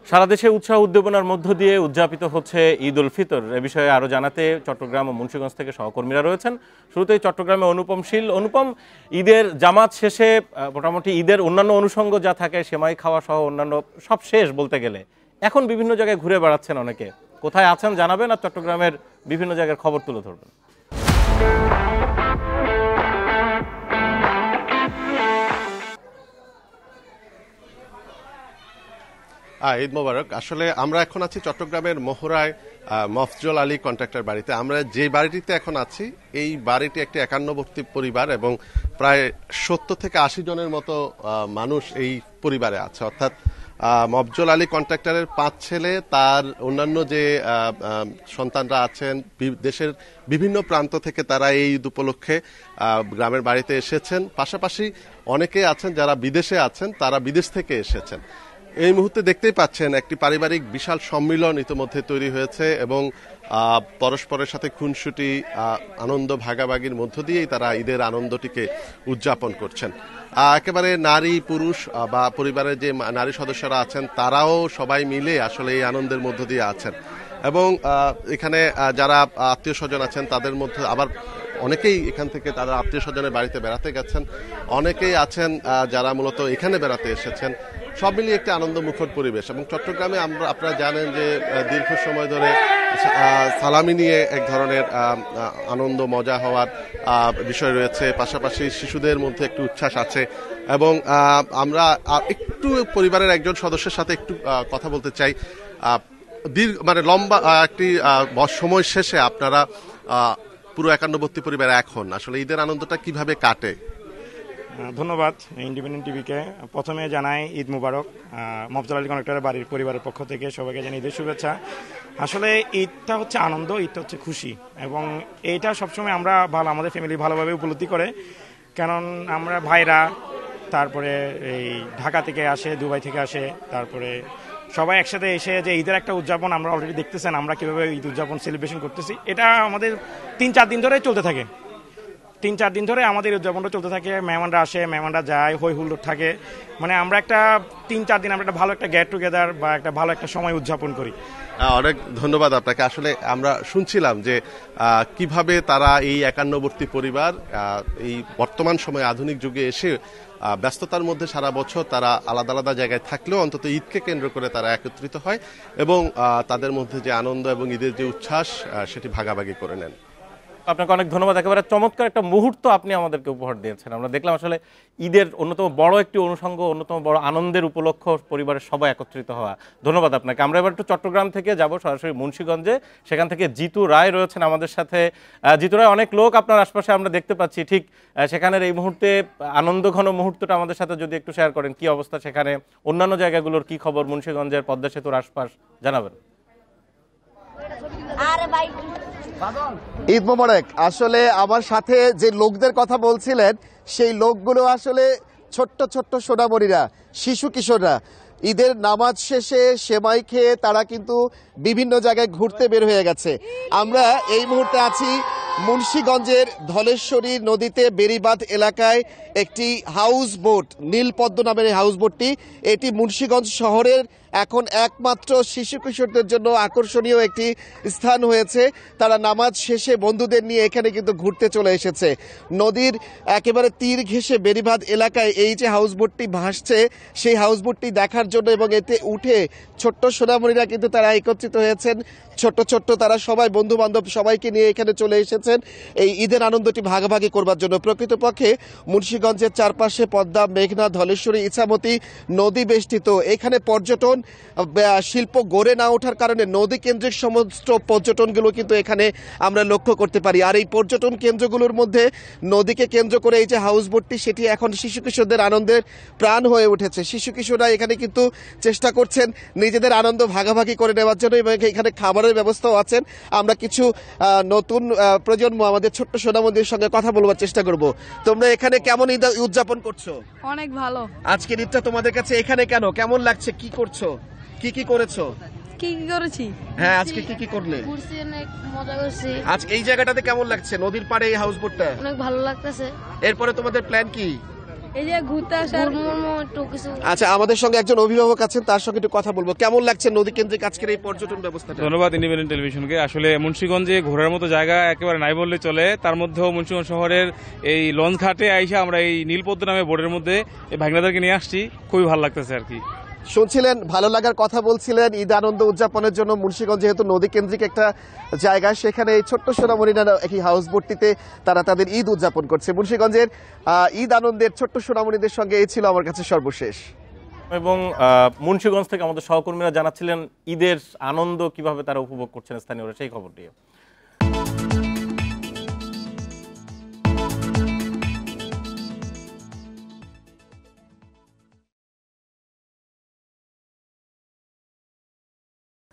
সারা দেশে উৎসাহ উদ্দীপনার মধ্য দিয়ে উদযাপিত হচ্ছে ঈদ উল ফিতর। এ বিষয়ে আরও জানাতে চট্টগ্রাম ও মুন্সিগঞ্জ থেকে সহকর্মীরা রয়েছেন। শুরুতেই চট্টগ্রামে অনুপম শীল। অনুপম, ঈদের জামাত শেষে মোটামুটি ঈদের অন্যান্য অনুষঙ্গ যা থাকে সেমাই খাওয়া সহ অন্যান্য সব শেষ বলতে গেলে, এখন বিভিন্ন জায়গায় ঘুরে বেড়াচ্ছেন অনেকে। কোথায় আছেন জানাবেন আর চট্টগ্রামের বিভিন্ন জায়গার খবর তুলে ধরবেন। ঈদ মোবারক। আসলে আমরা এখন আছি চট্টগ্রামের মহড়ায় মফজল আলী কন্ট্রাক্টর বাড়িতে। আমরা যে বাড়িটিতে এখন আছি এই বাড়িটি একটি একান্নবর্তী পরিবার এবং প্রায় 70 থেকে 80 জনের মতো মানুষ এই পরিবারে আছে। অর্থাৎ মফজল আলী কন্ট্রাক্টরের 5 ছেলে, তার অন্যান্য যে সন্তানরা আছেন, দেশের বিভিন্ন প্রান্ত থেকে তারা এই ঈদ উপলক্ষে গ্রামের বাড়িতে এসেছেন। পাশাপাশি অনেকে আছেন যারা বিদেশে আছেন, তারা বিদেশ থেকে এসেছেন। এই মুহূর্তে দেখতেই পাচ্ছেন একটি পারিবারিক বিশাল সম্মিলন ইতিমধ্যে তৈরি হয়েছে এবং পরস্পরের সাথে খুনসুটি আনন্দ ভাগাভাগির মধ্য দিয়েই তারা ঈদের আনন্দটিকে উদযাপন করছেন। একেবারে নারী পুরুষ বা পরিবারের যে নারী সদস্যরা আছেন তারাও সবাই মিলে আসলে এই আনন্দের মধ্য দিয়ে আছেন এবং এখানে যারা আত্মীয় স্বজন আছেন তাদের মধ্যে আবার অনেকেই এখান থেকে তারা আত্মীয় স্বজনের বাড়িতে বেড়াতে গেছেন, অনেকেই আছেন যারা মূলত এখানে বেড়াতে এসেছেন। সব মিলিয়ে একটি আনন্দমুখর পরিবেশ। এবং চট্টগ্রামে আপনারা জানেন যে দীর্ঘ সময় ধরে সালামি নিয়ে এক ধরনের আনন্দ মজা হওয়ার বিষয় রয়েছে, পাশাপাশি শিশুদের মধ্যে একটু উচ্ছ্বাস আছে। এবং আমরা একটু পরিবারের একজন সদস্যের সাথে একটু কথা বলতে চাই। মানে লম্বা একটি সময় শেষে আপনারা পুরো একান্নবর্তী পরিবার এখন আসলে ঈদের আনন্দটা কিভাবে কাটে? ধন্যবাদ ইন্ডিপেন্ডেন্ট টিভিকে। প্রথমে জানাই ঈদ মুবারক। মফজল আলী কন্ট্রাক্টরের বাড়ির পরিবারের পক্ষ থেকে সবাইকে জানাই ঈদের শুভেচ্ছা। আসলে ঈদটা হচ্ছে আনন্দ, ঈদটা হচ্ছে খুশি এবং এইটা সবসময় আমরা আমাদের ফ্যামিলি ভালোভাবে উপলব্ধি করে, কারণ আমরা ভাইরা তারপরে এই ঢাকা থেকে আসে, দুবাই থেকে আসে, তারপরে সবাই একসাথে এসে যে ঈদের একটা উদযাপন আমরা অলরেডি দেখতেছেন আমরা কীভাবে ঈদ উদযাপন সেলিব্রেশন করতেছি। এটা আমাদের 3-4 দিন ধরে চলতে থাকে। 3-4 দিন ধরে আমাদের উদযাপনটা চলতে থাকে। মেহমানরা আসে, মেহমানরা যায়, হই হুল্লোড় থাকে। মানে আমরা একটা 3-4 দিন আমরা একটা ভালো একটা গেট টুগেদার বা একটা ভালো একটা সময় উদযাপন করি। অনেক ধন্যবাদ আপনাকে। আসলে আমরা শুনছিলাম যে কিভাবে তারা এই একান্নবর্তী পরিবার এই বর্তমান সময়ে আধুনিক যুগে এসে ব্যস্ততার মধ্যে সারা বছর তারা আলাদা আলাদা জায়গায় থাকলেও অন্তত ঈদকে কেন্দ্র করে তারা একত্রিত হয় এবং তাদের মধ্যে যে আনন্দ এবং ঈদের যে উচ্ছ্বাস সেটি ভাগাভাগি করে নেন। আপনাকে অনেক ধন্যবাদ। একেবারে চমৎকার একটা মুহূর্ত আপনি আমাদেরকে উপহার দিয়েছেন। আমরা দেখলাম আসলে ঈদের অন্যতম বড় একটি অনুষঙ্গ, অন্যতম বড় আনন্দের উপলক্ষ পরিবারের সবাই একত্রিত হওয়া। ধন্যবাদ আপনাকে। আমরা এবার একটু চট্টগ্রাম থেকে যাব সরাসরি মুন্সিগঞ্জে। সেখান থেকে জিতু রায় রয়েছেন আমাদের সাথে। জিতু রায়, অনেক লোক আপনার আশপাশে আমরা দেখতে পাচ্ছি, ঠিক সেখানের এই মুহূর্তে আনন্দ ঘন মুহূর্তটা আমাদের সাথে যদি একটু শেয়ার করেন, কি অবস্থা সেখানে, অন্যান্য জায়গাগুলোর কি খবর, মুন্সিগঞ্জের পদ্মা সেতুর আশপাশ জানাবেন। ঈদ মোবারক। আসলে আমার সাথে যে লোকদের কথা বলছিলেন সেই লোকগুলো আসলে ছোট্ট ছোট্ট সোনামণিরা, শিশু কিশোররা। ঈদের নামাজ শেষে সেমাই খেয়ে তারা কিন্তু বিভিন্ন জায়গায় ঘুরতে বের হয়ে গেছে। আমরা এই মুহূর্তে আছি মুন্সিগঞ্জের ধলেশ্বরী নদীতে বেড়িবাঁধ এলাকায় একটি হাউস বোট, নীলপদ্ম নামের হাউস বোটটি, এটি মুন্সিগঞ্জ শহরের এখন একমাত্র শিশু কিশোরদের জন্য আকর্ষণীয় একটি স্থান হয়েছে। তারা নামাজ শেষে বন্ধুদের নিয়ে এখানে কিন্তু ঘুরতে চলে এসেছে। নদীর একেবারে তীর ঘেঁষে বেড়িবাঁধ এলাকায় এই যে হাউসবোটটি ভাসছে সেই হাউসবোটটি দেখার জন্য এবং এতে উঠে ছোট্ট সোনামণিরা কিন্তু তারা একত্রিত হয়েছেন। ছোট্ট ছোট্ট তারা সবাই বন্ধু বান্ধব সবাইকে নিয়ে এখানে চলে এসেছেন এই ঈদের আনন্দটি ভাগাভাগি করবার জন্য। প্রকৃতপক্ষে মুন্সিগঞ্জের চারপাশে পদ্মা, মেঘনা, ধলেশ্বরী, ইছামতি নদী বেষ্টিত। এখানে পর্যটন শিল্প গড়ে না ওঠার কারণে নদী কেন্দ্রিক সমস্ত পর্যটনগুলো কিন্তু এখানে আমরা লক্ষ্য করতে পারি। আর এই পর্যটন কেন্দ্রগুলোর মধ্যে নদীকে কেন্দ্র করে এই যে হাউসবোটটি, সেটি এখন শিশু কিশোরদের আনন্দের প্রাণ হয়ে উঠেছে। শিশু কিশোররা এখানে কিন্তু চেষ্টা করছেন নিজেদের আনন্দ ভাগাভাগি করে নেওয়ার জন্য এবং এখানে খাবারের ব্যবস্থাও আছেন। আমরা কিছু নতুন প্রজন্ম আমাদের ছোট্ট সোনামন্দির সঙ্গে কথা বলবার চেষ্টা করব। তোমরা এখানে কেমন ঈদ উদযাপন করছো? অনেক ভালো। আজকের ঈদটা তোমাদের কাছে এখানে কেন, কেমন লাগছে, কি করছো, কি কি করেছো? কি কি করেছি? হ্যাঁ, আজকে কি কি করলে? ঘুরছি, অনেক মজা করছি। আজ এই জায়গাটাতে কেমন লাগছে, নদীর পাড়ে এই হাউসবোটটা? অনেক ভালো লাগতেছে। এরপরে তোমাদের প্ল্যান কি? এই যে ঘুরতে আসার একটু কিছু আচ্ছা, আমাদের সঙ্গে একজন অভিভাবক আছেন, তার সঙ্গে একটু কথা বলবো। কেমন লাগছে নদী কেন্দ্রিক আজকের এই পর্যটন ব্যবস্থাটা? ধন্যবাদ ইন্ডিপেন্ডেন্ট টেলিভিশনকে। আসলে মুন্সিগঞ্জে ঘোরার মতো জায়গা একেবারে নাই বললে চলে। তার মধ্যেও মুন্সিগঞ্জ শহরের এই লঞ্চ ঘাটে আইসা আমরা এই নীলপদ্ম নামে বোর্ডের মধ্যে এই ভাগনাদেরকে নিয়ে আসছি, খুবই ভালো লাগতেছে আর কি। শুনছিলেন, ভালো লাগার কথা বলছিলেন। ঈদ আনন্দ উদযাপনের জন্য মুন্সিগঞ্জ যেহেতু নদী কেন্দ্রিক একটা জায়গা, সেখানে এই ছোট্ট সোনামণিরা একই হাউস বোটটিতে তারা তাদের ঈদ উদযাপন করছে। মুন্সিগঞ্জের ঈদ আনন্দের ছোট্ট সোনামণিদের সঙ্গে এই ছিল আমার কাছে সর্বশেষ। এবং মুন্সিগঞ্জ থেকে আমাদের সহকর্মীরা জানাচ্ছিলেন ঈদের আনন্দ কিভাবে তারা উপভোগ করছেন স্থানীয়রা, সেই খবরটি।